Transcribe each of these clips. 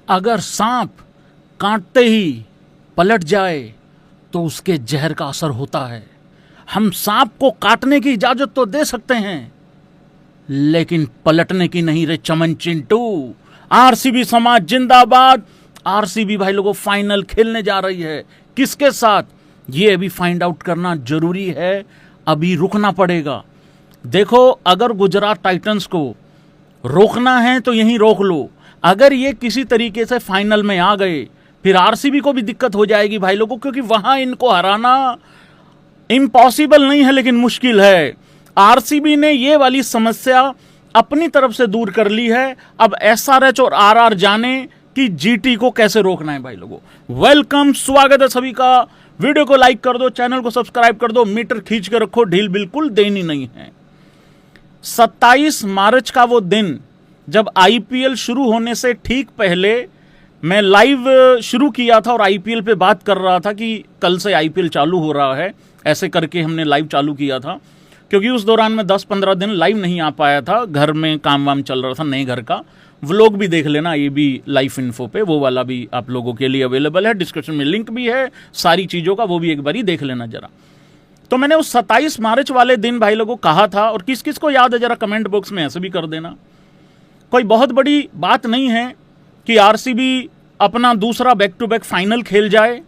अगर सांप काटते ही पलट जाए तो उसके जहर का असर होता है। हम सांप को काटने की इजाजत तो दे सकते हैं, लेकिन पलटने की नहीं रे चमन चिंटू। आरसीबी समाज जिंदाबाद। आरसीबी भाई लोगों फाइनल खेलने जा रही है, किसके साथ ये अभी फाइंड आउट करना जरूरी है, अभी रुकना पड़ेगा। देखो, अगर गुजरात टाइटंस को रोकना है तो यहीं रोक लो। अगर ये किसी तरीके से फाइनल में आ गए फिर आरसीबी को भी दिक्कत हो जाएगी भाई लोगों, क्योंकि वहां इनको हराना इम्पॉसिबल नहीं है लेकिन मुश्किल है। आरसीबी ने ये वाली समस्या अपनी तरफ से दूर कर ली है। अब एसआरएच और आरआर जाने कि जीटी को कैसे रोकना है भाई लोगों। वेलकम, स्वागत है सभी का। वीडियो को लाइक कर दो, चैनल को सब्सक्राइब कर दो, मीटर खींच के रखो, ढील बिल्कुल देनी नहीं है। 27 मार्च का वो दिन जब आईपीएल शुरू होने से ठीक पहले मैं लाइव शुरू किया था और आईपीएल पे बात कर रहा था कि कल से आईपीएल चालू हो रहा है, ऐसे करके हमने लाइव चालू किया था। क्योंकि उस दौरान में 10-15 दिन लाइव नहीं आ पाया था, घर में काम वाम चल रहा था नए घर का। व्लॉग भी देख लेना, ये भी लाइफ इन्फो पे, वो वाला भी आप लोगों के लिए अवेलेबल है, डिस्क्रिप्शन में लिंक भी है सारी चीज़ों का, वो भी एक बारी देख लेना जरा। तो मैंने उस 27 मार्च वाले दिन भाई लोगों को कहा था, और किस किस को याद है जरा कमेंट बॉक्स में ऐसे भी कर देना। कोई बहुत बड़ी बात नहीं है कि आरसीबी अपना दूसरा बैक टू बैक फाइनल खेल जाए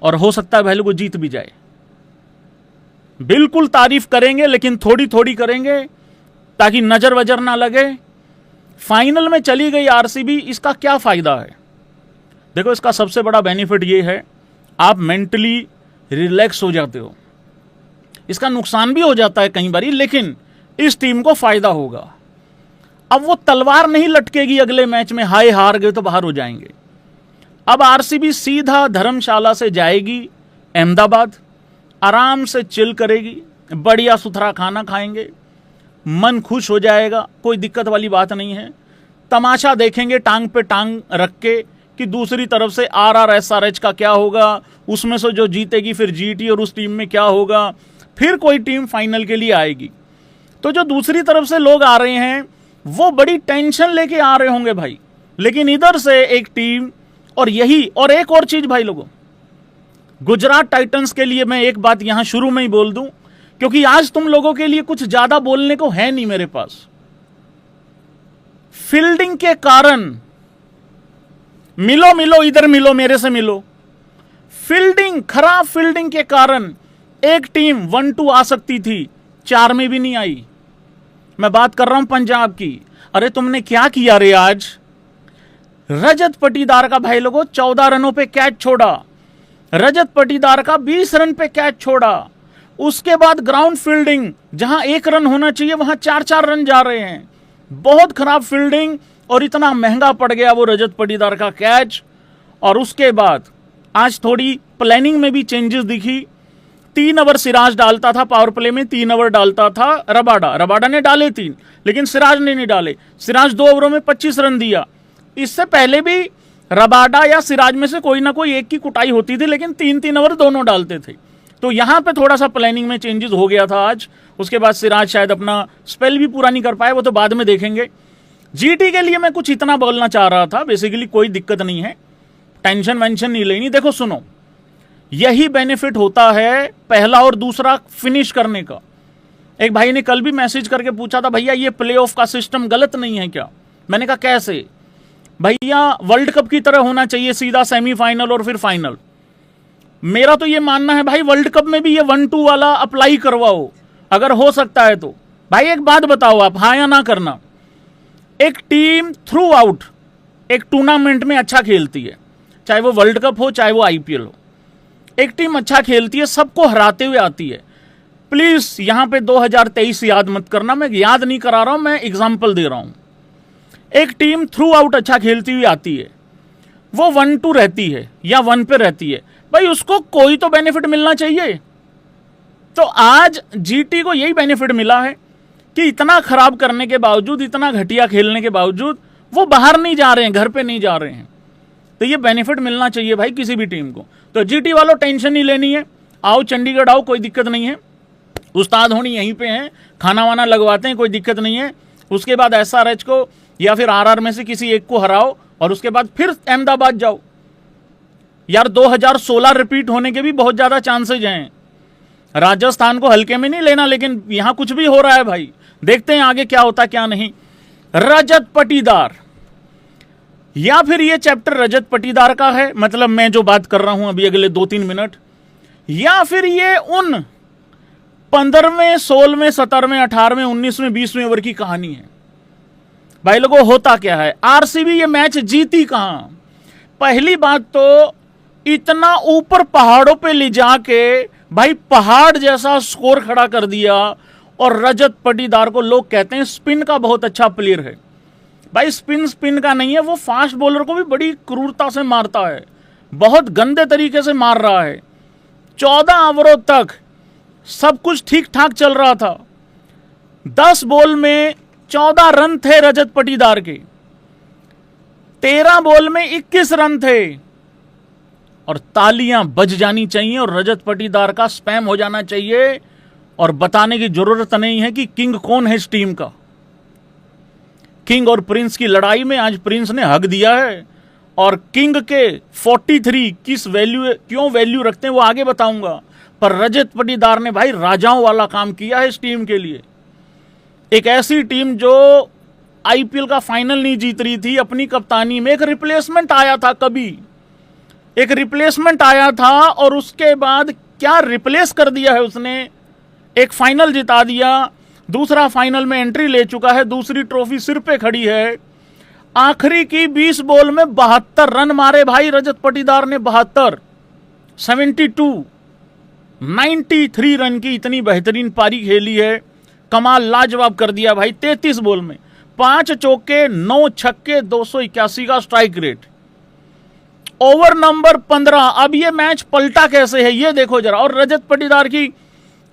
और हो सकता है भाई लोगों जीत भी जाए। बिल्कुल तारीफ करेंगे लेकिन थोड़ी थोड़ी करेंगे ताकि नजर वजर ना लगे। फाइनल में चली गई आरसीबी, इसका क्या फायदा है? देखो, इसका सबसे बड़ा बेनिफिट ये है, आप मेंटली रिलैक्स हो जाते हो। इसका नुकसान भी हो जाता है कई बारी, लेकिन इस टीम को फायदा होगा। अब वो तलवार नहीं लटकेगी अगले मैच में, हाय हार गए तो बाहर हो जाएंगे। अब आरसीबी सीधा धर्मशाला से जाएगी अहमदाबाद, आराम से चिल करेगी, बढ़िया सुथरा खाना खाएंगे, मन खुश हो जाएगा, कोई दिक्कत वाली बात नहीं है। तमाशा देखेंगे टांग पे टांग रख के कि दूसरी तरफ से आरआर एसआरएच का क्या होगा, उसमें से जो जीतेगी फिर जीटी और उस टीम में क्या होगा, फिर कोई टीम फाइनल के लिए आएगी। तो जो दूसरी तरफ से लोग आ रहे हैं वो बड़ी टेंशन लेके आ रहे होंगे भाई, लेकिन इधर से एक टीम, और यही और एक और चीज भाई लोगों, गुजरात टाइटंस के लिए मैं एक बात यहां शुरू में ही बोल दूं, क्योंकि आज तुम लोगों के लिए कुछ ज्यादा बोलने को है नहीं मेरे पास। फील्डिंग के कारण, मिलो इधर मिलो, मेरे से मिलो। फील्डिंग, खराब फील्डिंग के कारण एक टीम 1-2 आ सकती थी, 4 में भी नहीं आई। मैं बात कर रहा हूं पंजाब की। अरे तुमने क्या किया रे आज? रजत पाटीदार का भाई लोगों 14 रनों पे कैच छोड़ा, रजत पाटीदार का 20 रन पे कैच छोड़ा। उसके बाद ग्राउंड फील्डिंग, जहां 1 रन होना चाहिए वहां 4-4 रन जा रहे हैं। बहुत खराब फील्डिंग, और इतना महंगा पड़ गया वो रजत पाटीदार का कैच। और उसके बाद आज थोड़ी प्लानिंग में भी चेंजेस दिखी। 3 ओवर सिराज डालता था पावर प्ले में, 3 ओवर डालता था रबाडा ने डाले 3, लेकिन सिराज ने नहीं डाले। सिराज 2 ओवरों में 25 रन दिया। इससे पहले भी रबाडा या सिराज में से कोई ना कोई एक की कुटाई होती थी, लेकिन 3-3 ओवर दोनों डालते थे। तो यहां पे थोड़ा सा प्लानिंग में चेंजेस हो गया था आज। उसके बाद सिराज शायद अपना स्पेल भी पूरा नहीं कर पाए, वो तो बाद में देखेंगे। जीटी के लिए मैं कुछ इतना बोलना चाह रहा था, बेसिकली कोई दिक्कत नहीं है, टेंशन वेंशन नहीं लेनी। देखो सुनो, यही बेनिफिट होता है पहला और दूसरा फिनिश करने का। एक भाई ने कल भी मैसेज करके पूछा था, भैया ये प्लेऑफ का सिस्टम गलत नहीं है क्या? मैंने कहा कैसे? भैया वर्ल्ड कप की तरह होना चाहिए, सीधा सेमीफाइनल और फिर फाइनल। मेरा तो ये मानना है भाई, वर्ल्ड कप में भी ये 1-2 वाला अप्लाई करवाओ अगर हो सकता है तो। भाई एक बात बताओ आप, हाँ या ना करना, एक टीम थ्रू आउट एक टूर्नामेंट में अच्छा खेलती है, चाहे वो वर्ल्ड कप हो चाहे वो आईपीएल हो, एक टीम अच्छा खेलती है, सबको हराते हुए आती है। प्लीज यहां पे 2023 याद मत करना, मैं याद नहीं करा रहा हूं, मैं एग्जांपल दे रहा हूं। एक टीम थ्रू आउट अच्छा खेलती हुई आती है, वो 1-2 रहती है या 1 पे रहती है, भाई उसको कोई तो बेनिफिट मिलना चाहिए। तो आज जीटी को यही बेनिफिट मिला है कि इतना खराब करने के बावजूद, इतना घटिया खेलने के बावजूद वो बाहर नहीं जा रहे हैं, घर पे नहीं जा रहे हैं। तो ये बेनिफिट मिलना चाहिए भाई किसी भी टीम को। तो जीटी वालों टेंशन नहीं लेनी है, आओ चंडीगढ़ आओ, कोई दिक्कत नहीं है। उस्ताद होनी यहीं पे हैं, खाना वाना लगवाते हैं, कोई दिक्कत नहीं है। उसके बाद एसआरएच को या फिर आरआर में से किसी एक को हराओ, और उसके बाद फिर अहमदाबाद जाओ। यार 2016 रिपीट होने के भी बहुत ज्यादा चांसेज हैं। राजस्थान को हल्के में नहीं लेना, लेकिन यहां कुछ भी हो रहा है भाई। देखते हैं आगे क्या होता क्या नहीं। रजत पाटीदार, या फिर ये चैप्टर रजत पाटीदार का है, मतलब मैं जो बात कर रहा हूं अभी अगले 2-3 मिनट, या फिर ये उन 15वें, 16वें, 17वें, 18वें, 19वें, 20वें ओवर की कहानी है। भाई लोगों, होता क्या है, आरसीबी ये मैच जीती कहां। पहली बात तो इतना ऊपर पहाड़ों पे ले जाके भाई पहाड़ जैसा स्कोर खड़ा कर दिया, और रजत पाटीदार को लोग कहते हैं स्पिन का बहुत अच्छा प्लेयर है। भाई स्पिन का नहीं है, वो फास्ट बॉलर को भी बड़ी क्रूरता से मारता है, बहुत गंदे तरीके से मार रहा है। 14 ओवरों तक सब कुछ ठीक ठाक चल रहा था। 10 बॉल में 14 रन थे रजत पाटीदार के, 13 बॉल में 21 रन थे। और तालियां बज जानी चाहिए और रजत पाटीदार का स्पैम हो जाना चाहिए, और बताने की जरूरत नहीं है कि किंग कौन है इस टीम का। किंग और प्रिंस की लड़ाई में आज प्रिंस ने हक दिया है, और किंग के 43 किस वैल्यू, क्यों वैल्यू रखते हैं वो आगे बताऊंगा। पर रजत पाटीदार ने भाई राजाओं वाला काम किया है इस टीम के लिए। एक ऐसी टीम जो आईपीएल का फाइनल नहीं जीत रही थी, अपनी कप्तानी में एक रिप्लेसमेंट आया था, कभी एक रिप्लेसमेंट आया था, और उसके बाद क्या रिप्लेस कर दिया है उसने। एक फाइनल जिता दिया, दूसरा फाइनल में एंट्री ले चुका है, दूसरी ट्रॉफी सिर पे खड़ी है। आखिरी की 20 बॉल में 72 रन मारे भाई रजत पाटीदार ने। 72, 72, 93 रन की इतनी बेहतरीन पारी खेली है, कमाल, लाजवाब कर दिया भाई। 33 बॉल में 5 चौके, 9 छक्के, 281 का स्ट्राइक रेट। Over number 15। अब ये मैच पलटा कैसे है ये देखो जरा। और रजत पाटीदार की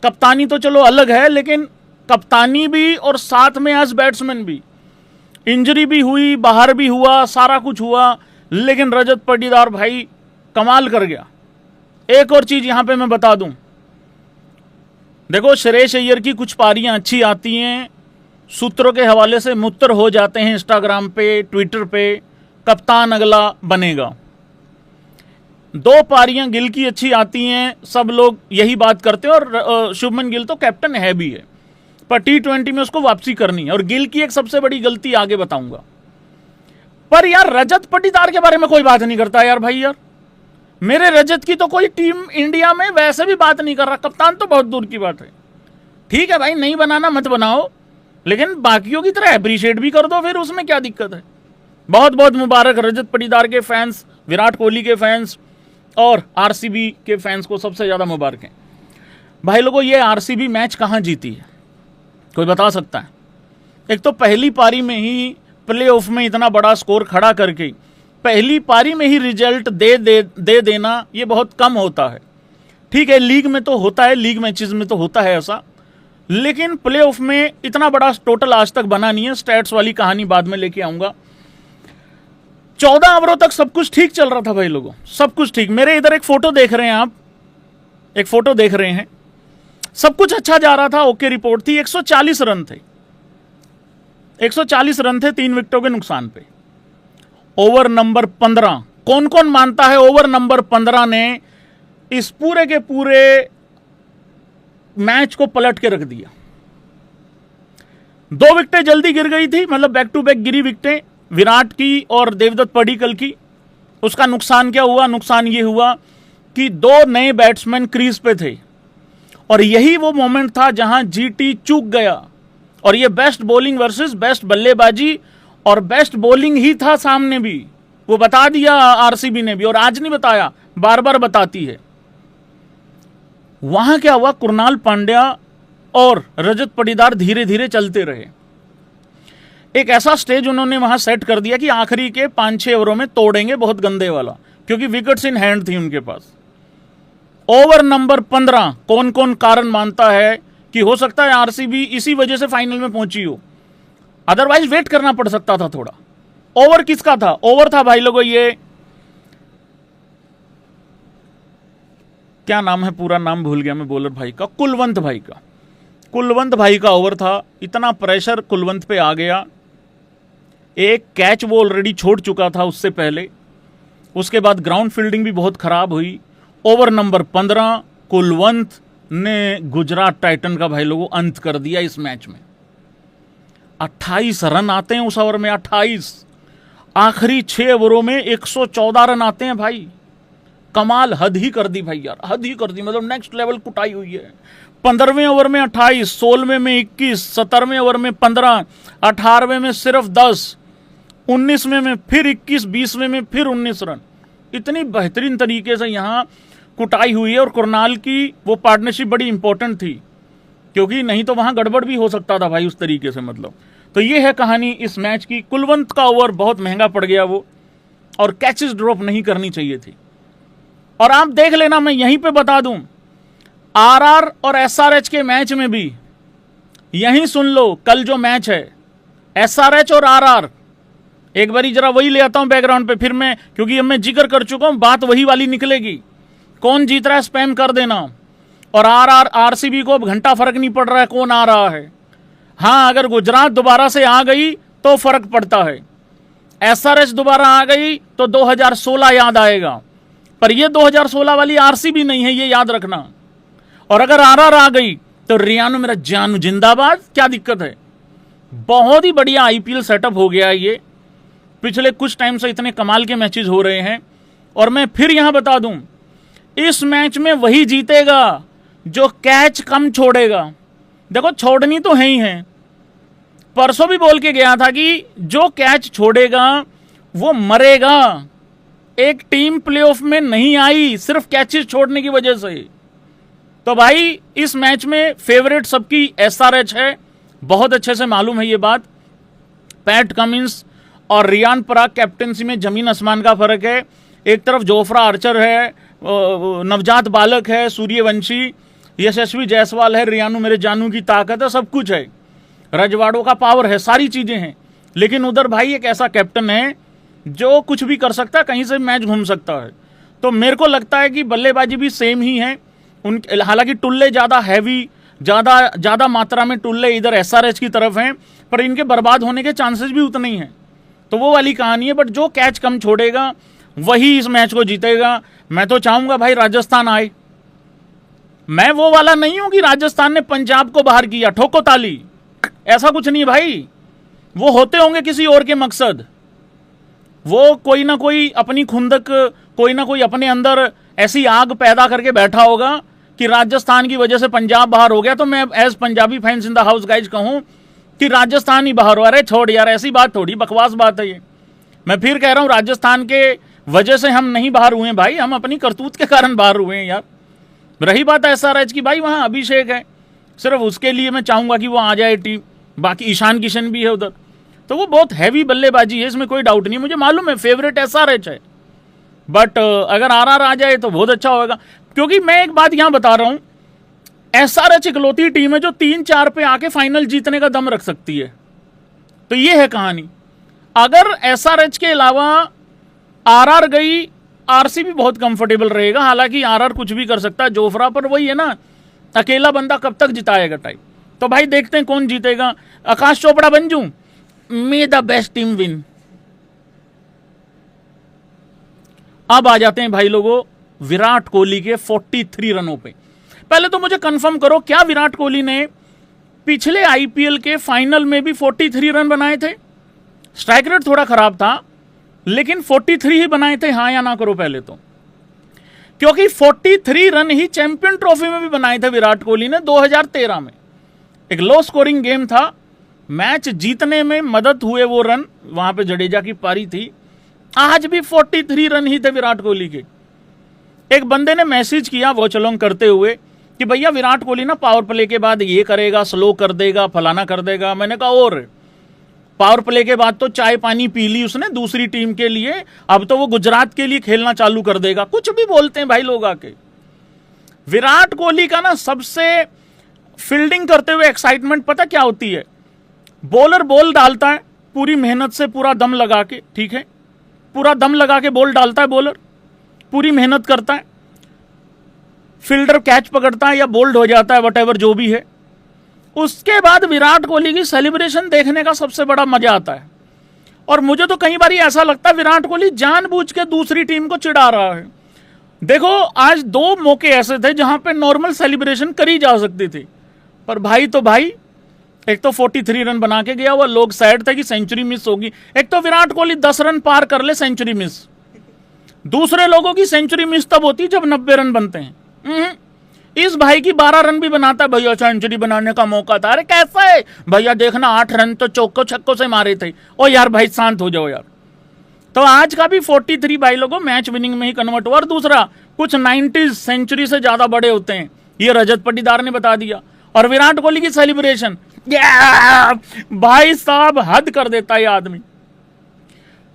कप्तानी तो चलो अलग है, लेकिन कप्तानी भी और साथ में एज बैट्समैन भी, इंजरी भी हुई, बाहर भी हुआ, सारा कुछ हुआ, लेकिन रजत पाटीदार भाई कमाल कर गया। एक और चीज यहां पे मैं बता दूं, देखो श्रेयस अय्यर की कुछ पारियां अच्छी आती हैं, सूत्रों के हवाले से मुत्तर हो जाते हैं इंस्टाग्राम पे, ट्विटर पे, कप्तान अगला बनेगा। 2 पारियां गिल की अच्छी आती हैं, सब लोग यही बात करते हैं, और शुभमन गिल तो कैप्टन है भी है, पर T20 में उसको वापसी करनी है। और गिल की एक सबसे बड़ी गलती आगे बताऊंगा। पर यार रजत पाटीदार के बारे में कोई बात नहीं करता यार। भाई यार मेरे रजत की तो कोई टीम इंडिया में वैसे भी बात नहीं कर रहा, कप्तान तो बहुत दूर की बात है। ठीक है भाई, नहीं बनाना मत बनाओ, लेकिन बाकियों की तरह अप्रिशिएट भी कर दो, फिर उसमें क्या दिक्कत है। बहुत बहुत मुबारक रजत पाटीदार के फैंस, विराट कोहली के फैंस और आरसीबी के फैंस को सबसे ज्यादा मुबारक है। भाई लोगों, ये आरसीबी मैच कहां जीती है, कोई बता सकता है? एक तो पहली पारी में ही प्लेऑफ में इतना बड़ा स्कोर खड़ा करके पहली पारी में ही रिजल्ट दे देना ये बहुत कम होता है। ठीक है, लीग में तो होता है, लीग मैचेस में तो होता है ऐसा, लेकिन प्लेऑफ में इतना बड़ा टोटल आज तक बना नहीं है। स्टैट्स वाली कहानी बाद में लेके आऊंगा। 14 ओवरों तक सब कुछ ठीक चल रहा था भाई लोगों, सब कुछ ठीक। मेरे इधर एक फोटो देख रहे हैं आप, एक फोटो देख रहे हैं, सब कुछ अच्छा जा रहा था, ओके रिपोर्ट थी। 140 रन थे, 140 रन थे 3 विकेटों के नुकसान पे। ओवर नंबर 15, कौन कौन मानता है ओवर नंबर 15 ने इस पूरे के पूरे मैच को पलट के रख दिया। 2 विकेटें जल्दी गिर गई थी, मतलब बैक टू बैक गिरी विकेटें, विराट की और देवदत्त पडिक्कल की। उसका नुकसान क्या हुआ? नुकसान ये हुआ कि 2 नए बैट्समैन क्रीज पे थे, और यही वो मोमेंट था जहां जीटी चूक गया। और ये बेस्ट बॉलिंग वर्सेस बेस्ट बल्लेबाजी, और बेस्ट बॉलिंग ही था सामने भी, वो बता दिया आरसीबी ने भी, और आज नहीं बताया, बार बार बताती है। वहां क्या हुआ, कुणाल पांड्या और रजत पाटीदार धीरे धीरे चलते रहे। एक ऐसा स्टेज उन्होंने वहां सेट कर दिया कि आखिरी के 5-6 ओवरों में तोड़ेंगे बहुत गंदे वाला, क्योंकि विकेट्स इन हैंड थी उनके पास। ओवर नंबर 15 कौन कौन कारण मानता है कि हो सकता है आरसीबी इसी वजह से फाइनल में पहुंची हो, अदरवाइज वेट करना पड़ सकता था थोड़ा। ओवर किसका था? ओवर था भाई लोगों, ये क्या नाम है, पूरा नाम भूल गया मैं बॉलर भाई का, कुलवंत भाई का। कुलवंत भाई का ओवर था। इतना प्रेशर कुलवंत पे आ गया एक कैच वो ऑलरेडी छोड़ चुका था उससे पहले, उसके बाद ग्राउंड फील्डिंग भी बहुत खराब हुई। ओवर नंबर 15 कुलवंत ने गुजरात टाइटन का भाई लोगों अंत कर दिया इस मैच में। 28 रन आते हैं उस ओवर में, 28। आखिरी 6 ओवरों में 114 रन आते हैं भाई। कमाल, हद ही कर दी भाई यार, हद ही कर दी, मतलब नेक्स्ट लेवल कुटाई हुई है। 15वें ओवर में 28, 16वें में 21, 17वें ओवर में 15, 18वें में सिर्फ 10, 19वें में फिर 21, 20वें में फिर 19 रन। इतनी बेहतरीन तरीके से यहाँ कुटाई हुई है। और कुरनाल की वो पार्टनरशिप बड़ी इंपॉर्टेंट थी, क्योंकि नहीं तो वहां गड़बड़ भी हो सकता था भाई उस तरीके से, मतलब। तो ये है कहानी इस मैच की। कुलवंत का ओवर बहुत महंगा पड़ गया वो, और कैचेस ड्रॉप नहीं करनी चाहिए थी। और आप देख लेना, मैं यहीं पे बता दूं, आरआर और एसआरएच के मैच में भी यहीं सुन लो, कल जो मैच है एसआरएच और आरआर, एक बारी जरा वही ले आता हूं बैकग्राउंड पे, फिर मैं, क्योंकि अब मैं जिक्र कर चुका हूं, बात वही वाली निकलेगी। कौन जीत रहा है स्पैम कर देना। और आरआर आरसीबी को अब घंटा फर्क नहीं पड़ रहा है कौन आ रहा है। हां, अगर गुजरात दोबारा से आ गई तो फर्क पड़ता है, एसआरएच दोबारा आ गई तो 2016 याद आएगा, पर ये 2016 वाली आरसीबी नहीं है, ये याद रखना। और अगर आरआर आ गई तो रियानो मेरा जानू जिंदाबाद, क्या दिक्कत है। बहुत ही बढ़िया आईपीएल सेटअप हो गया है ये। पिछले कुछ टाइम से इतने कमाल के मैचेस हो रहे हैं। और मैं फिर यहां बता दूं, इस मैच में वही जीतेगा जो कैच कम छोड़ेगा। देखो, छोड़नी तो है ही है, परसों भी बोल के गया था कि जो कैच छोड़ेगा वो मरेगा। एक टीम प्लेऑफ में नहीं आई सिर्फ कैचेस छोड़ने की वजह से। तो भाई इस मैच में फेवरेट सबकी एसआरएच है, बहुत अच्छे से मालूम है ये बात। पैट कमिंस और रियान पराग कैप्टेंसी में जमीन आसमान का फर्क है। एक तरफ जोफ्रा आर्चर है, नवजात बालक है, सूर्यवंशी, यशस्वी जायसवाल है, रियानू मेरे जानू की ताकत है, सब कुछ है, रजवाड़ों का पावर है, सारी चीजें हैं। लेकिन उधर भाई एक ऐसा कैप्टन है जो कुछ भी कर सकता है, कहीं से मैच घूम सकता है। तो मेरे को लगता है कि बल्लेबाजी भी सेम ही है उनके, हालांकि टुल्ले ज्यादा हैवी, ज्यादा मात्रा में टुल्ले इधर एसआरएच की तरफ हैं, पर इनके बर्बाद होने के चांसेस भी उतने ही हैं। तो वो वाली कहानी है। बट जो कैच कम छोड़ेगा वही इस मैच को जीतेगा। मैं तो चाहूंगा भाई राजस्थान आए। मैं वो वाला नहीं हूं कि राजस्थान ने पंजाब को बाहर किया, ठोको ताली, ऐसा कुछ नहीं भाई। वो होते होंगे किसी और के मकसद, वो कोई ना कोई अपनी खुंदक, कोई ना कोई अपने अंदर ऐसी आग पैदा करके बैठा होगा कि राजस्थान की वजह से पंजाब बाहर हो गया। तो मैं as Punjabi fans in the house guys कहूं कि राजस्थान ही बाहर हो। अरे छोड़ यार, ऐसी बात थोड़ी, बकवास बात है ये। मैं फिर कह रहा हूं, राजस्थान के वजह से हम नहीं बाहर हुए भाई, हम अपनी करतूत के कारण बाहर हुए हैं यार। रही बात एसआरएच की, भाई वहां अभिषेक है, सिर्फ उसके लिए मैं चाहूंगा कि वो आ जाए टीम। बाकी ईशान किशन भी है उधर, तो वो बहुत हैवी बल्लेबाजी है, इसमें कोई डाउट नहीं। मुझे मालूम है फेवरेट एसआरएच है, बट अगर आरआर आ जाए तो बहुत अच्छा होगा। क्योंकि मैं एक बात यहां बता रहा हूं, एसआरएच इकलौती टीम है जो 3-4 पे आके फाइनल जीतने का दम रख सकती है। तो ये है कहानी। अगर एसआरएच के अलावा आरआर गई, आरसीबी बहुत कंफर्टेबल रहेगा। हालांकि आरआर कुछ भी कर सकता है जोफ्रा, पर वही है ना, अकेला बंदा कब तक जिताएगा टाइप। तो भाई देखते हैं कौन जीतेगा। आकाश चोपड़ा बन जूं, मे द बेस्ट टीम विन। अब आ जाते हैं भाई लोगों विराट कोहली के 43 रनों पे। पहले तो मुझे कंफर्म करो, क्या विराट कोहली ने पिछले आईपीएल के फाइनल में भी 43 रन बनाए थे? स्ट्राइक रेट थोड़ा खराब था, लेकिन 43 ही बनाए थे, हां या ना करो पहले तो। क्योंकि 43 रन ही चैंपियन ट्रॉफी में भी बनाए थे विराट कोहली ने 2013 में। एक लो स्कोरिंग गेम था, मैच जीतने में मदद हुए वो रन, वहां पे जडेजा की पारी थी। आज भी 43 रन ही थे विराट कोहली के। एक बंदे ने मैसेज किया वॉच अलोंग करते हुए कि भैया विराट कोहली ना पावर प्ले के बाद ये करेगा, स्लो कर देगा, फलाना कर देगा। मैंने कहा और पावर प्ले के बाद तो चाय पानी पी ली उसने दूसरी टीम के लिए, अब तो वो गुजरात के लिए खेलना चालू कर देगा। कुछ भी बोलते हैं भाई लोग आके। विराट कोहली का ना सबसे फील्डिंग करते हुए एक्साइटमेंट पता क्या होती है? बॉलर बॉल डालता है पूरी मेहनत से, पूरा दम लगा के, ठीक है, पूरा दम लगा के बॉल डालता है बॉलर, पूरी मेहनत करता है, फील्डर कैच पकड़ता है या बोल्ड हो जाता है, वटएवर जो भी है। उसके बाद विराट कोहली की सेलिब्रेशन देखने का सबसे बड़ा मजा आता है। और मुझे तो कई बार ऐसा लगता है विराट कोहली जानबूझ के दूसरी टीम को चिढ़ा रहा है। देखो आज 2 मौके ऐसे थे जहां पे नॉर्मल सेलिब्रेशन करी जा सकती थी, पर भाई तो भाई, एक तो 43 रन बना के गया हुआ, लोग सैड थे कि सेंचुरी मिस होगी। एक तो विराट कोहली 10 रन पार कर ले सेंचुरी मिस, दूसरे लोगों की सेंचुरी मिस तब होती जब 90 रन बनते हैं। इस भाई की 12 रन भी बनाता, भैया सेंचुरी बनाने का मौका था। अरे कैसा है भैया, देखना 8 रन तो चौको छक्कों से मारे थे। ओ यार भाई शांत हो जाओ यार। तो आज का भी 43 भाई लोगों मैच विनिंग में ही कन्वर्ट हुआ। और दूसरा, कुछ 90s सेंचुरी से ज्यादा बड़े होते हैं, ये रजत पाटीदार ने बता दिया। और विराट कोहली की सेलिब्रेशन, भाई साहब हद कर देता है आदमी।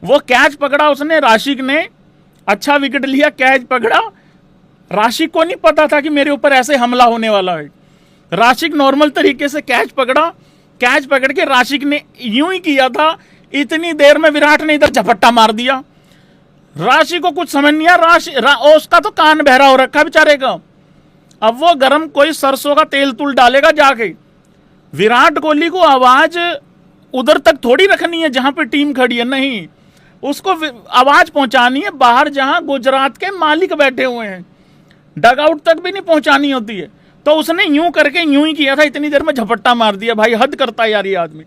वो कैच पकड़ा उसने, राशिक ने अच्छा विकेट लिया, कैच पकड़ा। राशिक को नहीं पता था कि मेरे ऊपर ऐसे हमला होने वाला है। राशिक नॉर्मल तरीके से कैच पकड़ा, कैच पकड़ के राशिक ने यूं ही किया था, इतनी देर में विराट ने इधर झपट्टा मार दिया। राशिक को कुछ समझ नहीं आया, उसका तो कान बहरा हो रखा बेचारे का। अब वो गरम कोई सरसों का तेल तुल डालेगा जाके। विराट कोहली को आवाज उधर तक थोड़ी रखनी है जहां पे टीम खड़ी है, नहीं, उसको आवाज पहुंचानी है बाहर जहां गुजरात के मालिक बैठे हुए हैं, डगआउट तक भी नहीं पहुंचानी होती है। तो उसने यूं करके यूं ही किया था, इतनी देर में झपट्टा मार दिया। भाई हद करता है यार ये आदमी।